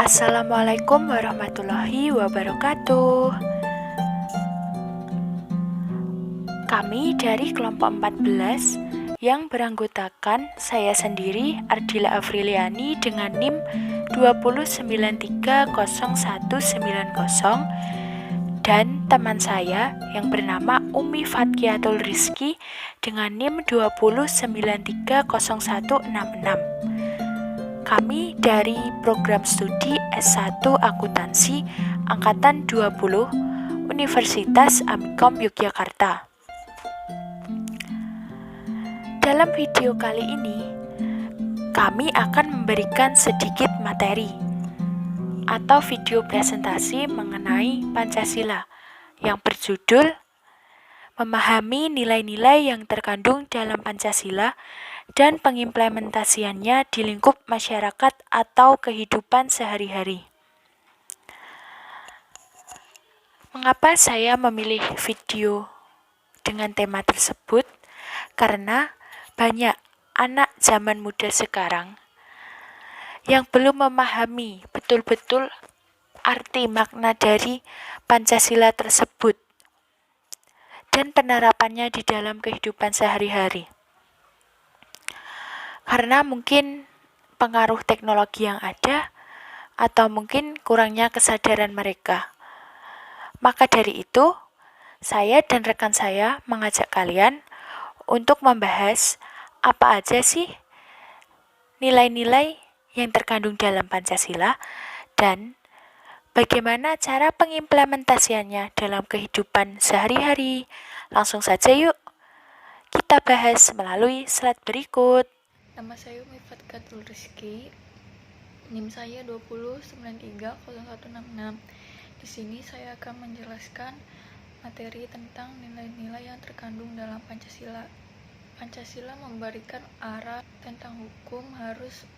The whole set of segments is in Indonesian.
Assalamualaikum warahmatullahi wabarakatuh. Kami dari kelompok 14 yang beranggotakan saya sendiri Ardila Afriliani dengan NIM 209300190 dan teman saya yang bernama Umi Fatkiatul Rizki dengan NIM 209300166. Kami dari program studi S1 Akuntansi Angkatan 20 Universitas Amikom Yogyakarta. Dalam video kali ini, kami akan memberikan sedikit materi atau video presentasi mengenai Pancasila yang berjudul Memahami nilai-nilai yang terkandung dalam Pancasila dan pengimplementasiannya di lingkup masyarakat atau kehidupan sehari-hari. Mengapa saya memilih video dengan tema tersebut? Karena banyak anak zaman muda sekarang yang belum memahami betul-betul arti makna dari Pancasila tersebut dan penerapannya di dalam kehidupan sehari-hari. Karena mungkin pengaruh teknologi yang ada atau mungkin kurangnya kesadaran mereka. Maka dari itu, saya dan rekan saya mengajak kalian untuk membahas apa aja sih nilai-nilai yang terkandung dalam Pancasila dan bagaimana cara pengimplementasiannya dalam kehidupan sehari-hari. Langsung saja yuk, kita bahas melalui slide berikut. Nama saya Umi Fatkiatul Rizki, NIM saya 209300166. Di sini saya akan menjelaskan materi tentang nilai-nilai yang terkandung dalam Pancasila. Pancasila memberikan arah tentang hukum harus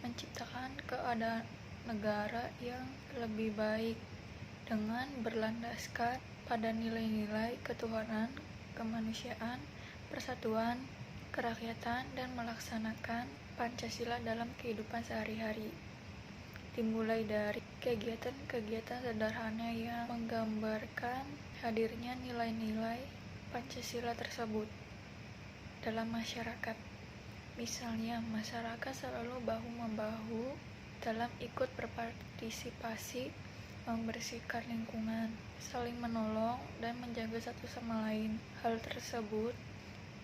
menciptakan keadaan negara yang lebih baik dengan berlandaskan pada nilai-nilai ketuhanan, kemanusiaan, persatuan, kerakyatan, dan melaksanakan Pancasila dalam kehidupan sehari-hari. Dimulai dari kegiatan-kegiatan sederhana yang menggambarkan hadirnya nilai-nilai Pancasila tersebut dalam masyarakat. Misalnya, masyarakat selalu bahu-membahu dalam ikut berpartisipasi membersihkan lingkungan, saling menolong, dan menjaga satu sama lain. Hal tersebut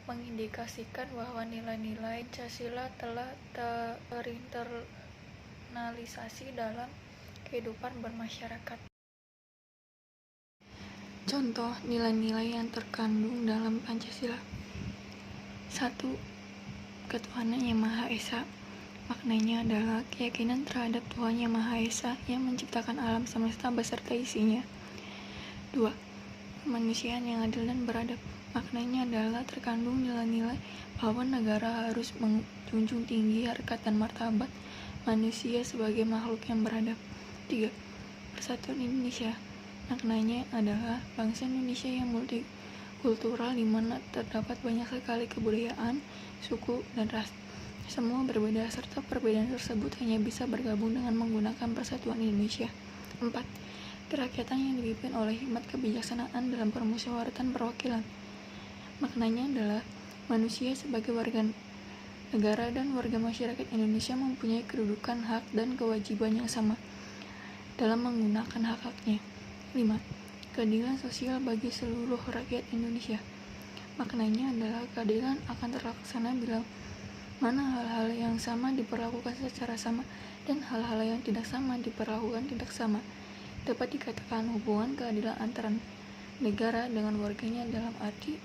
mengindikasikan bahwa nilai-nilai Pancasila telah terinternalisasi dalam kehidupan bermasyarakat. Contoh nilai-nilai yang terkandung dalam Pancasila. 1. Ketuhanan yang Maha Esa. Maknanya adalah keyakinan terhadap Tuhan Yang Maha Esa yang menciptakan alam semesta beserta isinya. 2. Kemanusiaan yang adil dan beradab. Maknanya adalah terkandung nilai-nilai bahwa negara harus menjunjung tinggi harkat dan martabat manusia sebagai makhluk yang beradab. 3. Persatuan Indonesia. Maknanya adalah bangsa Indonesia yang multikultural di mana terdapat banyak sekali kebudayaan, suku, dan ras. Semua berbeda serta perbedaan tersebut hanya bisa bergabung dengan menggunakan Persatuan Indonesia. 4. Kerakyatan yang dipimpin oleh hikmat kebijaksanaan dalam permusyawaratan perwakilan. Maknanya adalah manusia sebagai warga negara dan warga masyarakat Indonesia mempunyai kedudukan, hak, dan kewajiban yang sama dalam menggunakan hak-haknya. 5. Keadilan sosial bagi seluruh rakyat Indonesia. Maknanya adalah keadilan akan terlaksana bila mana hal-hal yang sama diperlakukan secara sama dan hal-hal yang tidak sama diperlakukan tidak sama. Dapat dikatakan hubungan keadilan antara negara dengan warganya dalam arti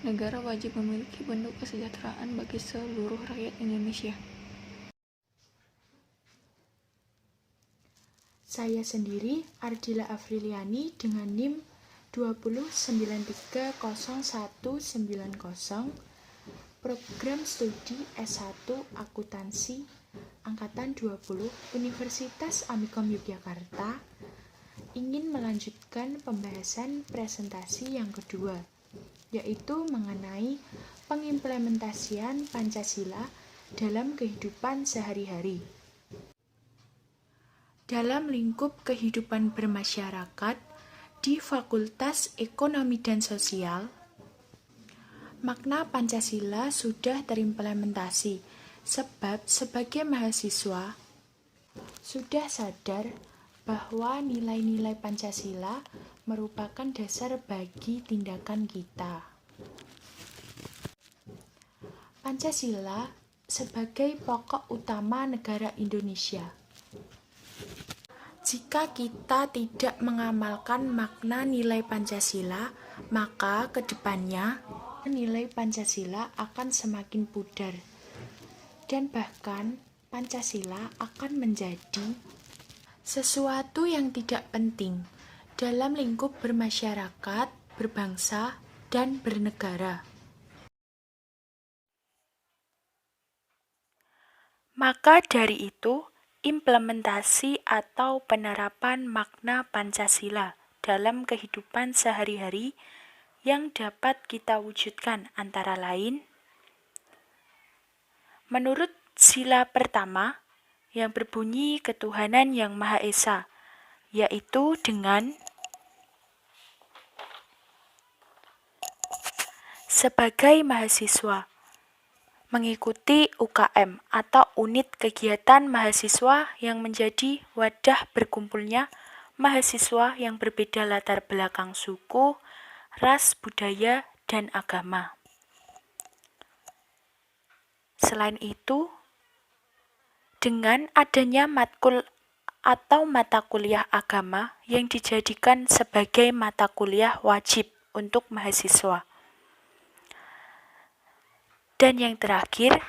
negara wajib memiliki bentuk kesejahteraan bagi seluruh rakyat Indonesia. Saya sendiri Ardila Afriliani dengan NIM 209300190, program studi S1 Akuntansi Angkatan 20 Universitas Amikom Yogyakarta, ingin melanjutkan pembahasan presentasi yang kedua, yaitu mengenai pengimplementasian Pancasila dalam kehidupan sehari-hari. Dalam lingkup kehidupan bermasyarakat di Fakultas Ekonomi dan Sosial, makna Pancasila sudah terimplementasi, sebab sebagai mahasiswa sudah sadar bahwa nilai-nilai Pancasila merupakan dasar bagi tindakan kita. Pancasila sebagai pokok utama negara Indonesia. Jika kita tidak mengamalkan makna nilai Pancasila, maka ke depannya nilai Pancasila akan semakin pudar. Dan bahkan Pancasila akan menjadi sesuatu yang tidak penting dalam lingkup bermasyarakat, berbangsa, dan bernegara. Maka dari itu, implementasi atau penerapan makna Pancasila dalam kehidupan sehari-hari yang dapat kita wujudkan antara lain, menurut sila pertama yang berbunyi ketuhanan yang Maha Esa, yaitu dengan sebagai mahasiswa mengikuti UKM atau unit kegiatan mahasiswa yang menjadi wadah berkumpulnya mahasiswa yang berbeda latar belakang suku, ras, budaya, dan agama. Selain itu, dengan adanya matkul atau mata kuliah agama yang dijadikan sebagai mata kuliah wajib untuk mahasiswa. Dan yang terakhir,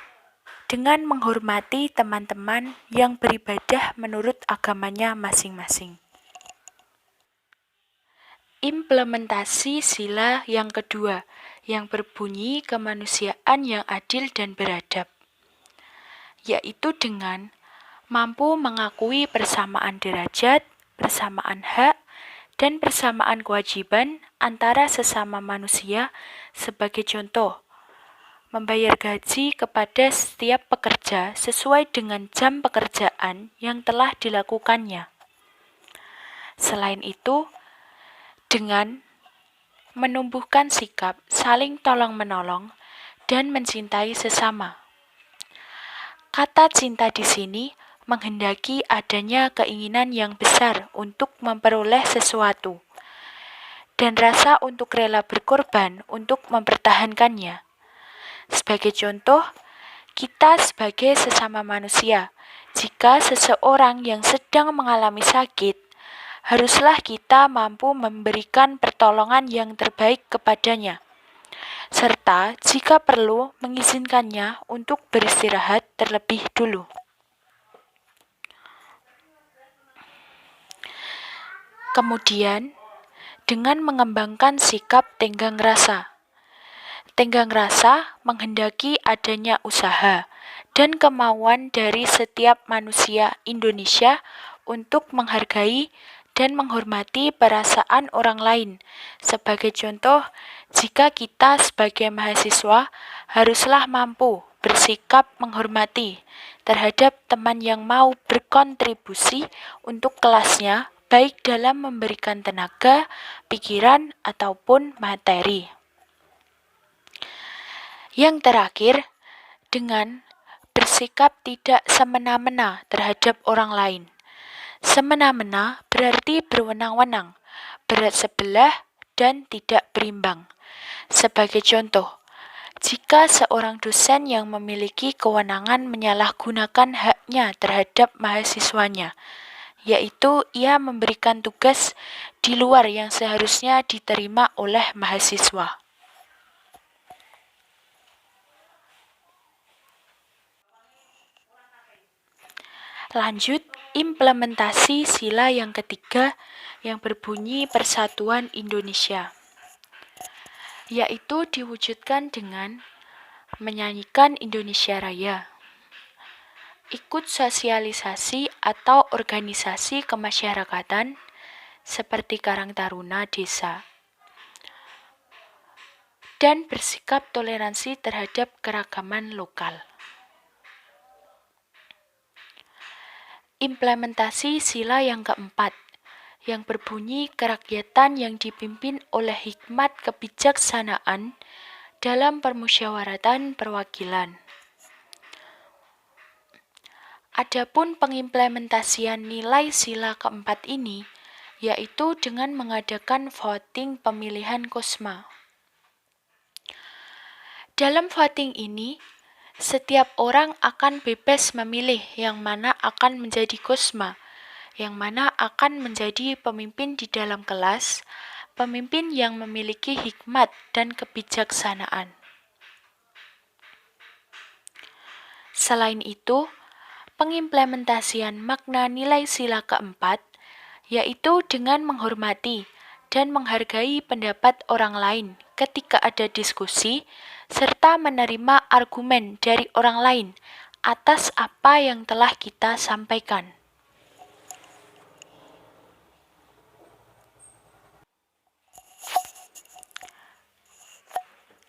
dengan menghormati teman-teman yang beribadah menurut agamanya masing-masing. Implementasi sila yang kedua, yang berbunyi kemanusiaan yang adil dan beradab, yaitu dengan mampu mengakui persamaan derajat, persamaan hak, dan persamaan kewajiban antara sesama manusia. Sebagai contoh, membayar gaji kepada setiap pekerja sesuai dengan jam pekerjaan yang telah dilakukannya. Selain itu, dengan menumbuhkan sikap saling tolong-menolong dan mencintai sesama. Kata cinta di sini menghendaki adanya keinginan yang besar untuk memperoleh sesuatu, dan rasa untuk rela berkorban untuk mempertahankannya. Sebagai contoh, kita sebagai sesama manusia, jika seseorang yang sedang mengalami sakit, haruslah kita mampu memberikan pertolongan yang terbaik kepadanya, serta jika perlu mengizinkannya untuk beristirahat terlebih dulu. Kemudian, dengan mengembangkan sikap tenggang rasa. Tenggang rasa menghendaki adanya usaha dan kemauan dari setiap manusia Indonesia untuk menghargai dan menghormati perasaan orang lain. Sebagai contoh, jika kita sebagai mahasiswa haruslah mampu bersikap menghormati terhadap teman yang mau berkontribusi untuk kelasnya, baik dalam memberikan tenaga, pikiran, ataupun materi. Yang terakhir, dengan bersikap tidak semena-mena terhadap orang lain. Semena-mena berarti berwenang-wenang, berat sebelah, dan tidak berimbang. Sebagai contoh, jika seorang dosen yang memiliki kewenangan menyalahgunakan haknya terhadap mahasiswanya, yaitu ia memberikan tugas di luar yang seharusnya diterima oleh mahasiswa. Lanjut, implementasi sila yang ketiga yang berbunyi Persatuan Indonesia, yaitu diwujudkan dengan menyanyikan Indonesia Raya, ikut sosialisasi atau organisasi kemasyarakatan seperti Karang Taruna Desa, dan bersikap toleransi terhadap keragaman lokal. Implementasi sila yang keempat, yang berbunyi kerakyatan yang dipimpin oleh hikmat kebijaksanaan dalam permusyawaratan perwakilan. Adapun pengimplementasian nilai sila keempat ini, yaitu dengan mengadakan voting pemilihan KOSMA. Dalam voting ini, setiap orang akan bebas memilih yang mana akan menjadi KOSMA, yang mana akan menjadi pemimpin di dalam kelas, pemimpin yang memiliki hikmat dan kebijaksanaan. Selain itu, pengimplementasian makna nilai sila keempat, yaitu dengan menghormati dan menghargai pendapat orang lain ketika ada diskusi, serta menerima argumen dari orang lain atas apa yang telah kita sampaikan.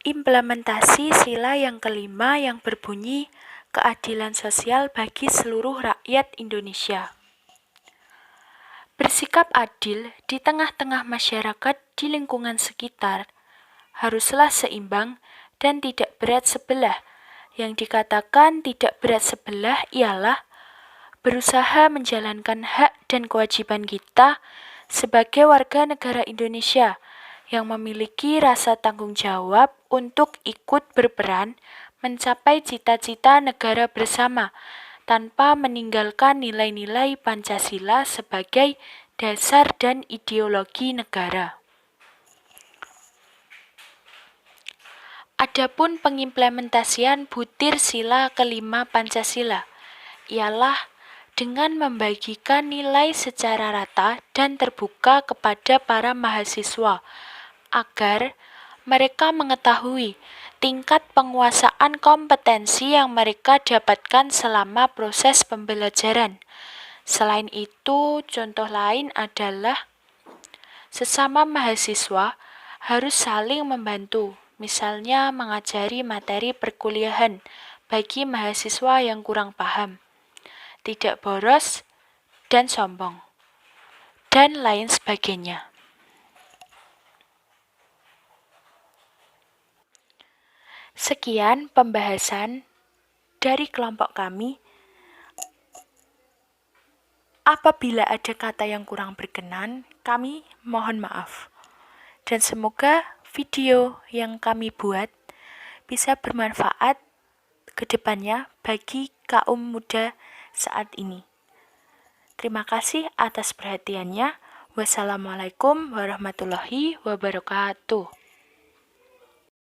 Implementasi sila yang kelima yang berbunyi keadilan sosial bagi seluruh rakyat Indonesia. Bersikap adil di tengah-tengah masyarakat di lingkungan sekitar haruslah seimbang dan tidak berat sebelah. Yang dikatakan tidak berat sebelah ialah berusaha menjalankan hak dan kewajiban kita sebagai warga negara Indonesia yang memiliki rasa tanggung jawab untuk ikut berperan mencapai cita-cita negara bersama tanpa meninggalkan nilai-nilai Pancasila sebagai dasar dan ideologi negara. Adapun pengimplementasian butir sila kelima Pancasila ialah dengan membagikan nilai secara rata dan terbuka kepada para mahasiswa agar mereka mengetahui tingkat penguasaan kompetensi yang mereka dapatkan selama proses pembelajaran. Selain itu, contoh lain adalah sesama mahasiswa harus saling membantu, misalnya mengajari materi perkuliahan bagi mahasiswa yang kurang paham, tidak boros dan sombong, dan lain sebagainya. Sekian pembahasan dari kelompok kami. Apabila ada kata yang kurang berkenan, kami mohon maaf. Dan semoga video yang kami buat bisa bermanfaat ke depannya bagi kaum muda saat ini. Terima kasih atas perhatiannya. Wassalamualaikum warahmatullahi wabarakatuh.